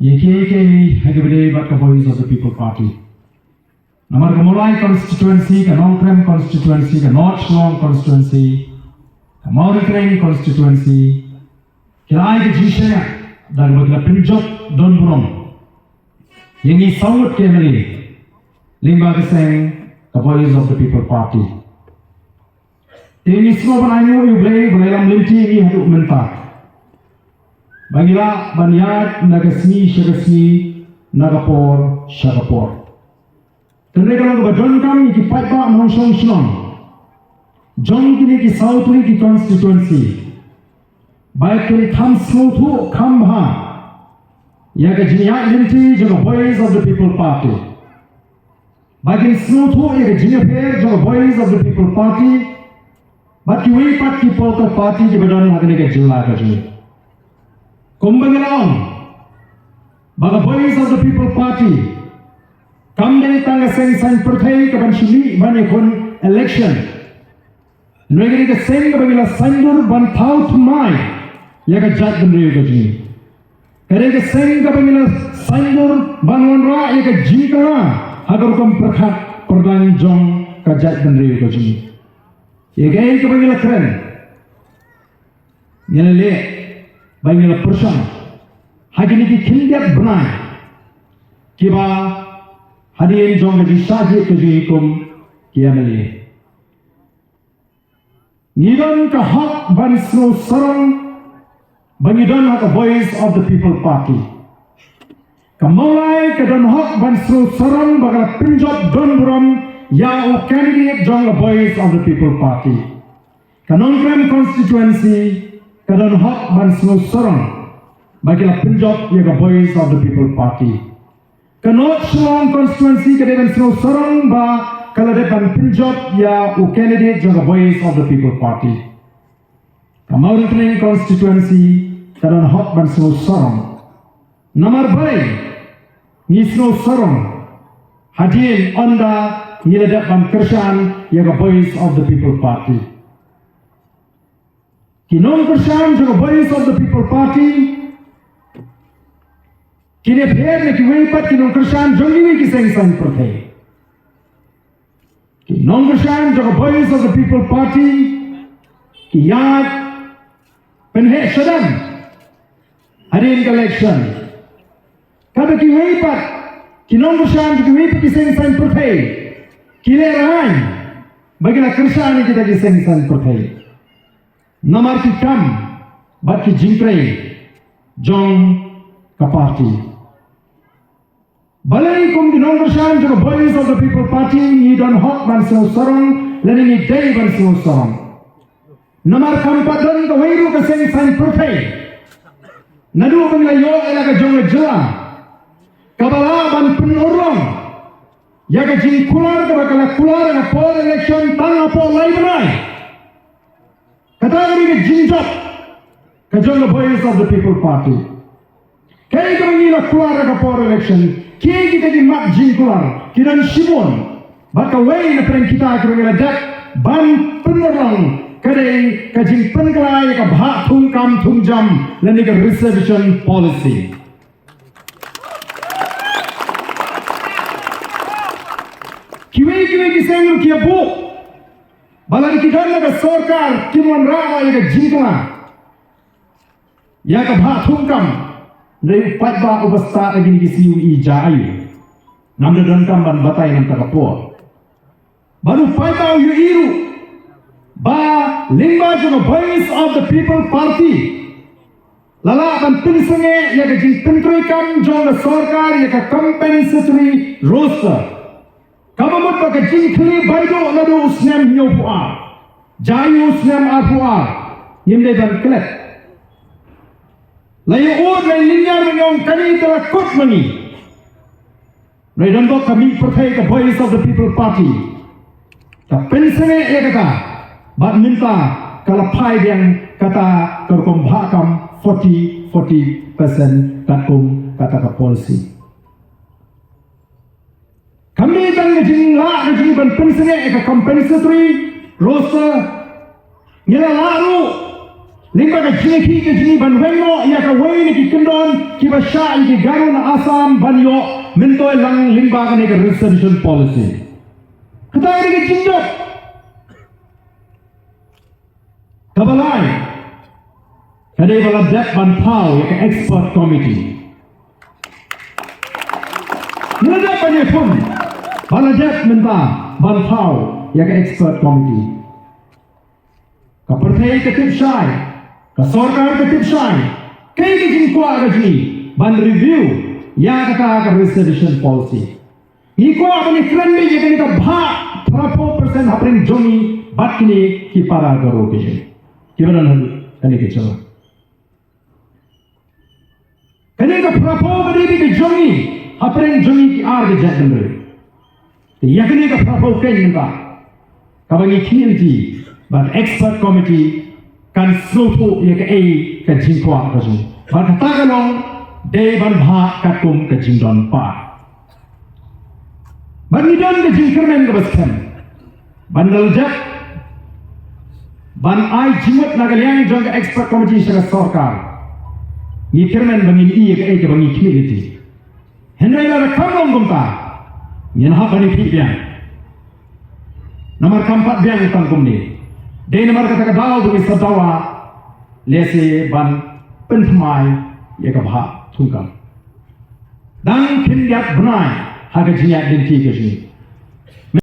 Yeke hagabide but the voice of the People Party. Namar Kamolai constituency, the Nongkyrshan constituency, the North Shillong constituency, the Lehraiñ constituency, Kiwei ke Jishaya, dan bagla Pinjok Don Brom. Yengi Saud Kemeli, Limba Geseng, the voice of the People Party. Ini semua penanyu iblay belalam limti ini haduk mentak. Bagila banyat nagasmi syagasmi nagapor syagapor. Tendegalang bajon kami ki patba Nongkyrshan Shillong. Jong kini ki Southli ki constituency. Baik kini tham smuthu kambha. Yaga jinyak limti jaga voice of the People Party. Baik smuthu yaga jinyaper jaga voice of the People Party. But Kiwei pat ki polka party ki badan hakne ke jilla ka jini. Kumbangalong, baga voice of the People Party. Kamde tanga seng san perthai ka ban shili ban ekon election. Negeri ke seng ka bagila sandur ban thaut mai ya ka jat ban riyo ka jini. Kare ke seng ka bagila sandur ban wanra ya ka jikara agar kom prakhat perdan jong ka jat ban riyo ka jini. Ye gay ka bagila kren. Yana le bagila persan. Hagini ki kindiat benai. Kiba Hadien jong gaji saji kejikum kiana le. Nidon ka hak ban snow sarang bangidon hak a voice of the People Party. Kamalai ka don hak ban snow sarang bagala pinjot don brom ya o candidate jong a voice of the People Party. Nongkyrshan constituency kadon hak ban snow sarang bagala pinjot ya a voice of the People Party. North Shillong constituency kadon snow sarang ba kaladepan pinjot ya o candidate jong a voice of the People Party. Lehraiñ constituency kadon hak ban snow sarang. Namar bay ni snow sarang Hadien onda Nongkyrshan yang a voice of the People Party. Nongkyrshan yang a voice of the People Party. Kini pher ne Kiwei pat Nongkyrshan jongi ki seng sang perthai. Nongkyrshan yang a voice of the People Party. Ki yad penhe shadan Ardent Elekshon. Kada Kiwei pat Nongkyrshan Kiwei pat ki seng sang perthai. Lehraiñ bagi Nongkyrshan kita ki seng sang perthai. Namar ki kam bat ki jingkrei jong ka party. Balai kum di Nongkyrshan jo voice of the People Party ni don hok ban snow sarang lani ni day ban snow sarang. Namar kam padon ka weiru ka seng sang perthai. Nadu bang layo ela ka jong jela. Kabala ban penurong. Yaga jing kular ka bakala kular na por election tanga po lai banai. Katagari ka jinjot ka jong the voice of the People Party. Kaya ka mangila kular ka por election. Kaya kita di mak jing kular. Kiran shibon. Baka way na preng kita ka mangila dak ban penurong. Kadai ka jing penkalay ka bha thung kam thung jam lani ka reservation policy. Kiwei ki sengru ki abu balan ki don ka sarkar kimon rawa ya jingla ya ka bha thungkam nei patba obasta agin ki siu I jai namda don kam ban batai nam ta po baru patba yu iru ba lingba jo voice of the People Party lala ban pinsenge ya ka jing pintroi kam jo na sarkar ya ka compensatory roster. Kamu mut pakai jingkli baido nado usnem nyopua, jayu usnem apua, yimde dan klet. Layu ud lain linyar menyong kani telah kot mani. Lain dok kami percaya ke voice of the People Party. Kapensene ya kata, bat minta kalapai yang kata kerkom hakam 40% katkum kata ke polisi. Kami tang jing la jing ban pensene ka compensatory roster ngila laru Lingba ka jeki ka jini ban wengo ya ka wei ni kendon ki ba sha ki garu na asam ban yo minto lang lingba ka ne ka reservation policy. Kata ni ka jinjok. Kabalai. Kadai bala dek ban tau ya ka expert committee. Nada ban ye pun. Bala dek minta ban tau ya ka expert committee. Ka partai ka tip shai. Ka sarkar ka tip shai. Kai ki jinkwa ka jini ban review ya ka reservation policy. Iko apni kran में ये का भा 34% अपने जोनी बात के की पारा करो के जे केवल हम कने के चलो कने का प्रपो बड़ी के जोनी अपने जोनी की आर के जतन रे तो यकने का प्रपो के निका कबंगी खिलती but expert committee kan slopo ye ke ai ka jinkwa ka ju ba ta ka long de ban bha ka kum ka jindon pa ban ni don ke jinkermen ka baskan ban daljak ban ai jimut nagaliang jong ka expert committee sa sarkar ni kermen bangin i ke ai ka bangi community henry la ka long gumta yen ha bani phi biang nomor 4 biang tang kum ni de nomor kata ka daw bu sadawa lese ban penthmai ye ka bha thungkam dang khin yak bnai ha ka jiya din ti ke ji